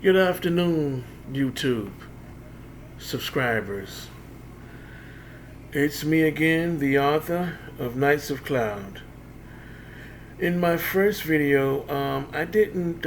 Good afternoon, YouTube subscribers. It's me again, the author of Knights of Cloud. In my first video, I didn't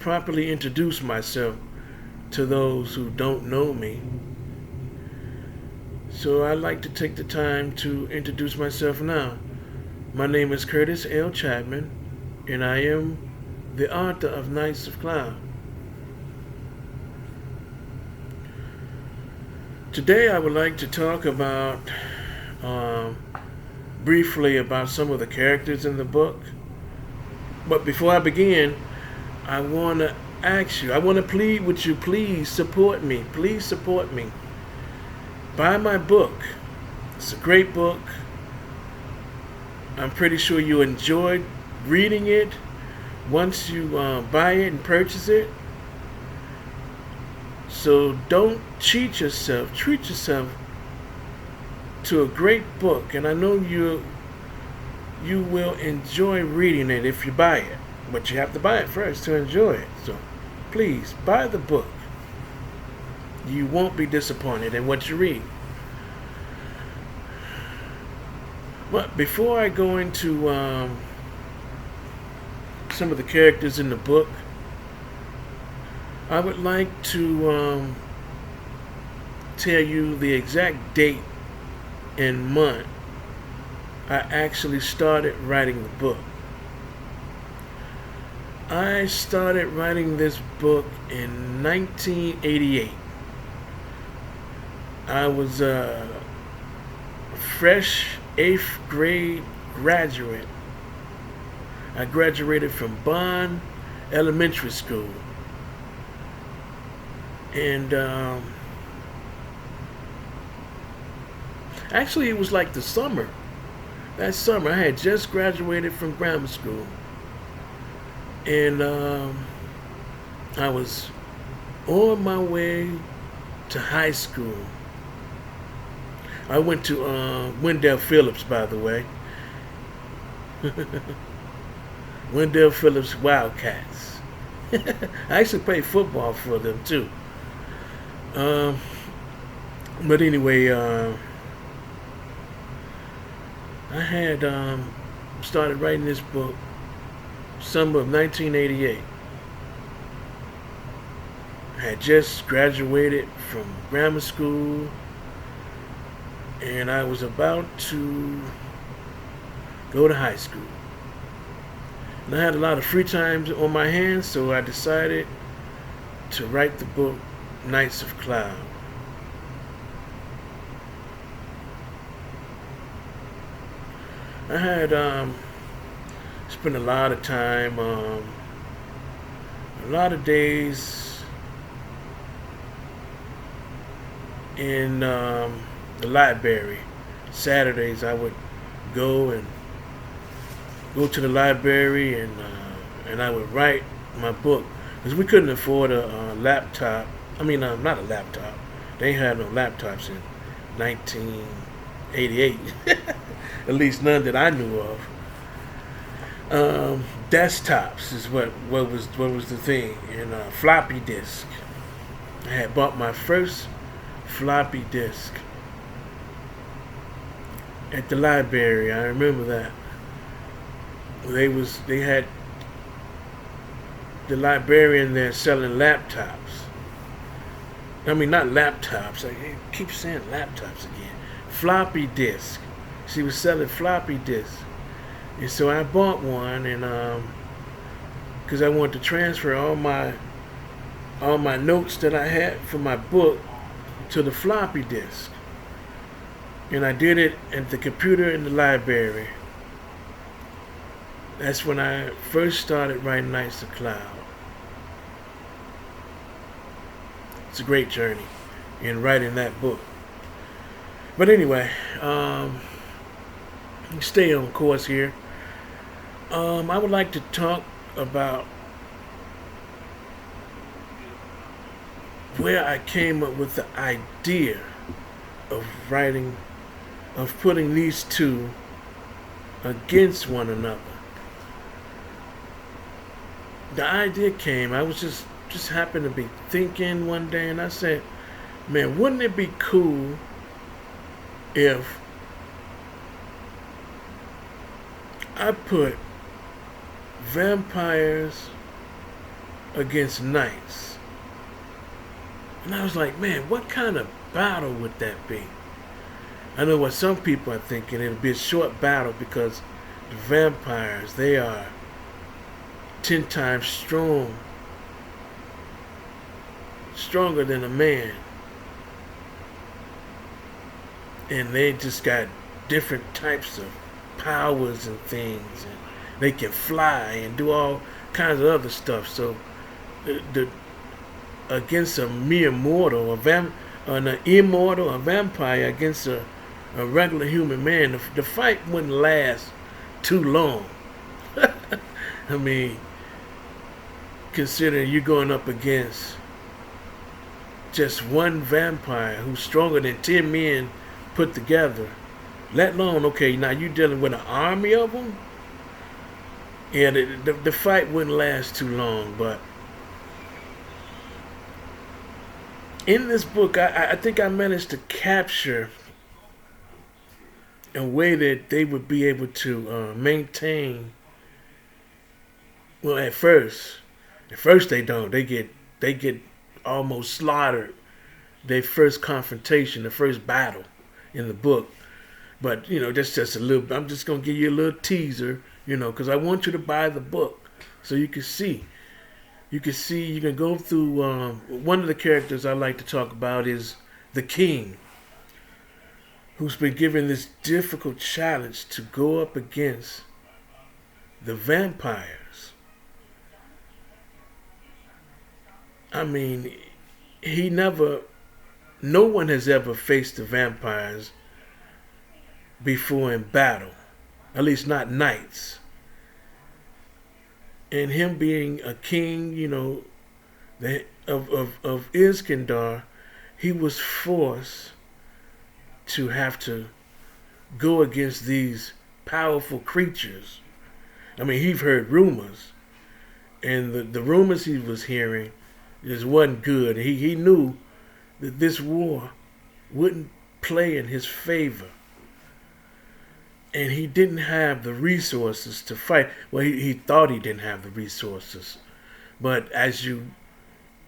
properly introduce myself to those who don't know me. So I'd like to take the time to introduce myself now. My name is Curtis L. Chapman, and I am the author of Knights of Cloud. Today I would like to talk about briefly about some of the characters in the book. But before I begin, I want to plead with you, please support me. Please support me. Buy my book. It's a great book. I'm pretty sure you enjoyed reading it. Once you buy it and purchase it. So don't cheat yourself. Treat yourself to a great book, and I know you will enjoy reading it if you buy it. But you have to buy it first to enjoy it. So please buy the book. You won't be disappointed in what you read. But before I go into some of the characters in the book, I would like to tell you the exact date and month I actually started writing the book. I started writing this book in 1988. I was a fresh 8th grade graduate. I graduated from Bond Elementary School. And actually it was like the summer. That summer I had just graduated from grammar school. And I was on my way to high school. I went to Wendell Phillips, by the way. Wendell Phillips Wildcats. I actually played football for them too. But anyway, I had started writing this book summer of 1988. I had just graduated from grammar school, and I was about to go to high school. And I had a lot of free time on my hands, so I decided to write the book Knights of Cloud. I had spent a lot of time, a lot of days in the library. Saturdays I would go to the library and I would write my book, because we couldn't afford a laptop. I mean, not a laptop. They had no laptops in 1988. At least none that I knew of. Desktops is what was the thing, and floppy disk. I had bought my first floppy disk at the library. I remember that. They had the librarian there selling laptops. I mean, not laptops. I keep saying laptops again. Floppy disk. She was selling floppy disks. And so I bought one, and because I wanted to transfer all my notes that I had for my book to the floppy disk. And I did it at the computer in the library. That's when I first started writing Knights of Cloud. It's a great journey in writing that book. But anyway, stay on course here. I would like to talk about where I came up with the idea of putting these two against one another. the idea came. I was just happened to be thinking one day, and I said, "Man, wouldn't it be cool if I put vampires against knights?" And I was like, "Man, what kind of battle would that be?" I know what some people are thinking. It'll be a short battle because the vampires, they are 10 times stronger than a man. And they just got different types of powers and things. And they can fly and do all kinds of other stuff. So the against a mere mortal, an immortal, a vampire against a regular human man, the fight wouldn't last too long. I mean, considering you're going up against just one vampire who's stronger than 10 men put together, let alone, okay, now you're dealing with an army of them. Yeah, the fight wouldn't last too long. But in this book, I think I managed to capture a way that they would be able to maintain. Well, at first they don't. They get almost slaughtered. Their first confrontation, the first battle in the book. But that's just a little. I'm just gonna give you a little teaser, because I want you to buy the book so you can see. You can go through. One of the characters I like to talk about is the king, who's been given this difficult challenge to go up against the vampires. I mean, no one has ever faced the vampires before in battle, at least not knights. And him being a king, of Iskandar, he was forced to have to go against these powerful creatures. I mean, he've heard rumors, and the rumors he was hearing just wasn't good. He knew that this war wouldn't play in his favor, and he didn't have the resources to fight. Well, he thought he didn't have the resources, but as you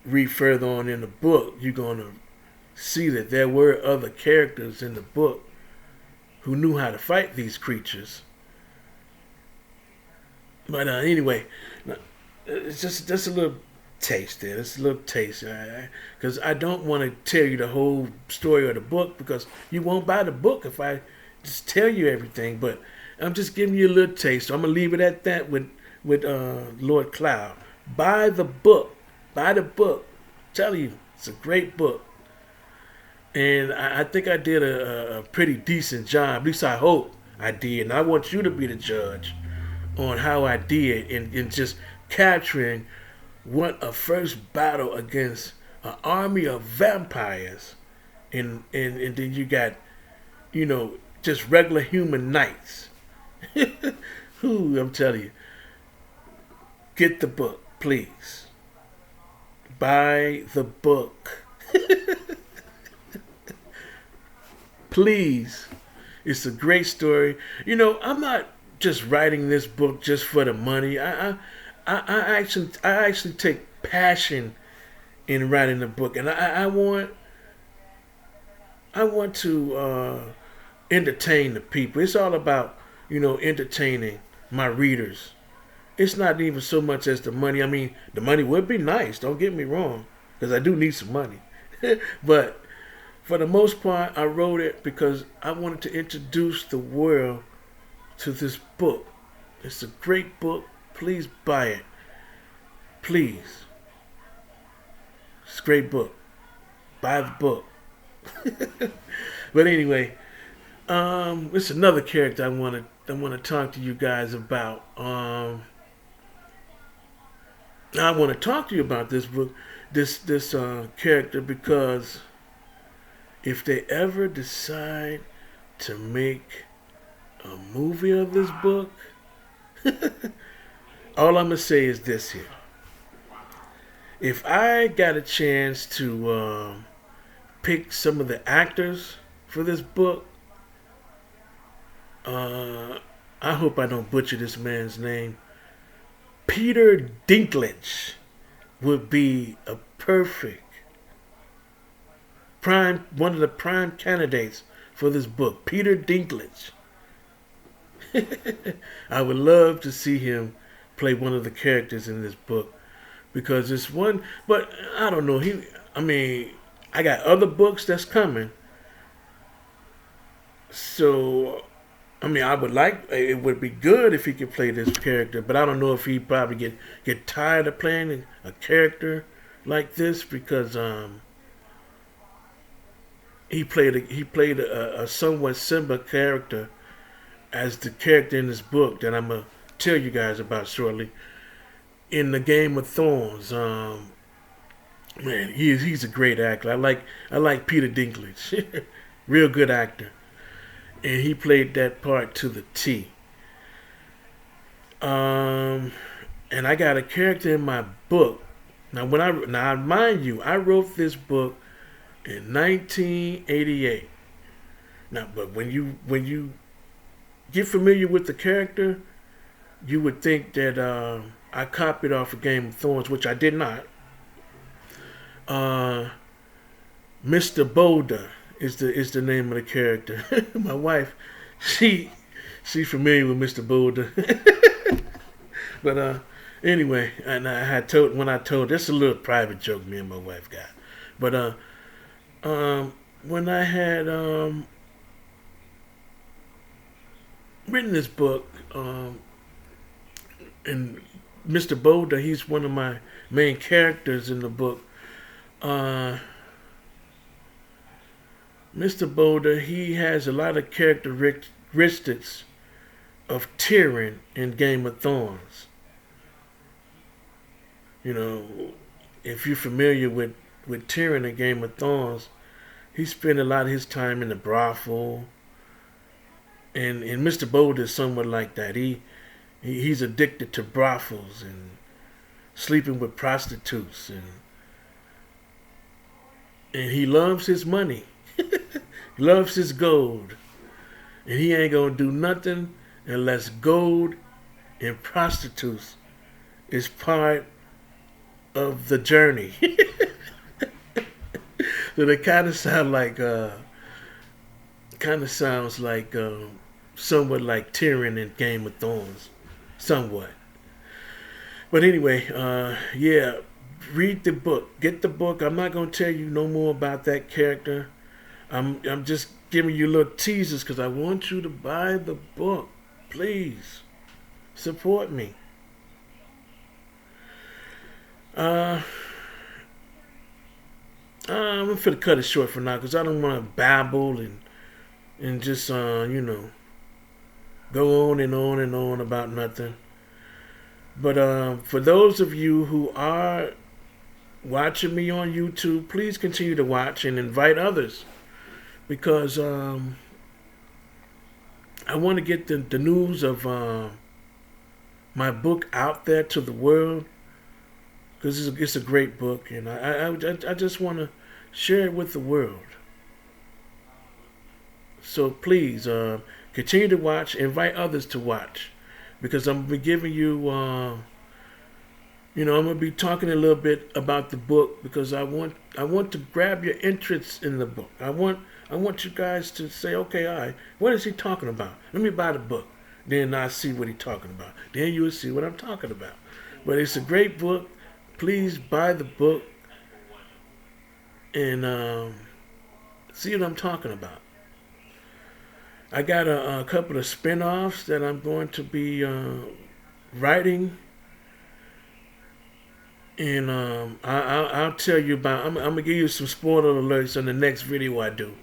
read further on in the book, you're going to see that there were other characters in the book who knew how to fight these creatures. But anyway, it's just a little taste there. It's a little taste, because I don't want to tell you the whole story of the book, because you won't buy the book if I just tell you everything. But I'm just giving you a little taste. So I'm gonna leave it at that with Lord Cloud. Buy the book. Buy the book. I'm telling you, it's a great book. And I think I did a pretty decent job. At least I hope I did. And I want you to be the judge on how I did in just capturing what a first battle against an army of vampires. And then you got, just regular human knights. Who, I'm telling you. Get the book, please. Buy the book. Please. It's a great story. I'm not just writing this book just for the money. I actually take passion in writing the book, and I want to entertain the people. It's all about entertaining my readers. It's not even so much as the money. I mean, the money would be nice. Don't get me wrong, because I do need some money. But for the most part, I wrote it because I wanted to introduce the world to this book. It's a great book. Please buy it. Please. It's a great book. Buy the book. But anyway, it's another character I want to talk to you guys about. I want to talk to you about this book, this character, because if they ever decide to make a movie of this book, all I'm gonna say is this here. if I got a chance to pick some of the actors for this book, I hope I don't butcher this man's name. Peter Dinklage would be a perfect one of the prime candidates for this book. Peter Dinklage. I would love to see him play one of the characters in this book because it's one. But I don't know. I got other books that's coming. So, it would be good if he could play this character, but I don't know if he'd probably get tired of playing a character like this because he played a somewhat similar character as the character in this book that I'm gonna tell you guys about shortly. In the Game of Thrones, man, he's a great actor. I like Peter Dinklage, real good actor, and he played that part to the T. And I got a character in my book. Now, mind you, I wrote this book in 1988. Now, but when you get familiar with the character, you would think that I copied off of Game of Thrones, which I did not. Mr. Boulder is the name of the character. My wife, she's familiar with Mr. Boulder. But anyway, and I told that's a little private joke me and my wife got. But when I had written this book, and Mr. Boulder, he's one of my main characters in the book. Mr. Boulder, he has a lot of characteristics of Tyrion in Game of Thrones. You know, if you're familiar with Tyrion in Game of Thrones, he spent a lot of his time in the brothel. And Mr. Boulder is somewhat like that. He's addicted to brothels and sleeping with prostitutes, and he loves his money. He loves his gold. And he ain't gonna do nothing unless gold and prostitutes is part of the journey. So they kind of sound like sounds like somewhat like Tyrion in Game of Thrones, somewhat. But anyway, yeah, read the book, get the book. I'm not gonna tell you no more about that character. I'm just giving you little teasers because I want you to buy the book. Please support me. I'm going to cut it short for now because I don't want to babble and just, go on and on and on about nothing. But for those of you who are watching me on YouTube, please continue to watch and invite others because I want to get the news of my book out there to the world. Because it's a great book, and I just want to share it with the world. So please continue to watch, invite others to watch, because I'm gonna be giving you, I'm gonna be talking a little bit about the book because I want to grab your interest in the book. I want you guys to say, okay, all right, what is he talking about? Let me buy the book. Then I see what he's talking about. Then you will see what I'm talking about. But it's a great book. Please buy the book and see what I'm talking about. I got a couple of spin-offs that I'm going to be writing. And I'll tell you about, I'm going to give you some spoiler alerts on the next video I do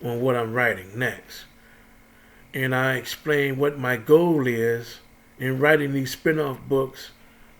on what I'm writing next. And I explain what my goal is in writing these spin-off books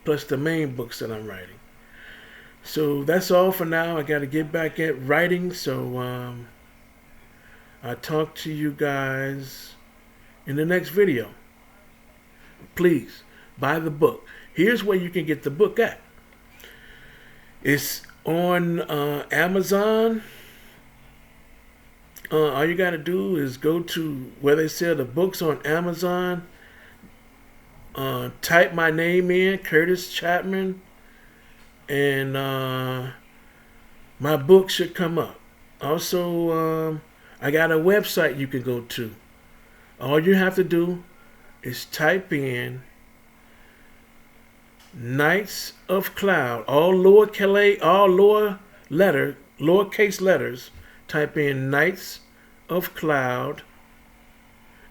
plus the main books that I'm writing. So that's all for now. I got to get back at writing. So I'll talk to you guys in the next video. Please buy the book. Here's where you can get the book at. It's on Amazon. All you got to do is go to where they sell the books on Amazon. Type my name in, Curtis Chapman, and my book should come up. Also, I got a website you can go to. All you have to do is type in Knights of Cloud, all lowercase letters. Type in Knights of Cloud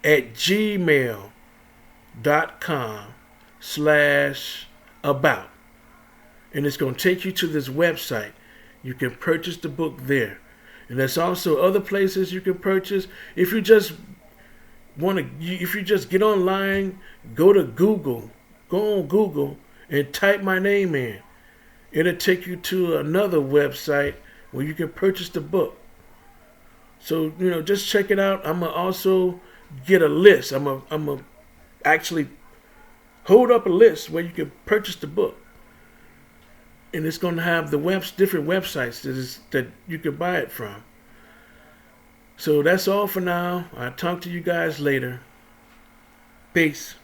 at gmail.com/about. And it's going to take you to this website. You can purchase the book there. And there's also other places you can purchase. If you just get online, go on Google and type my name in. It'll take you to another website where you can purchase the book. So, just check it out. I'm going to also get a list. I'm going to actually hold up a list where you can purchase the book. And it's going to have the different websites that you can buy it from. So that's all for now. I'll talk to you guys later. Peace.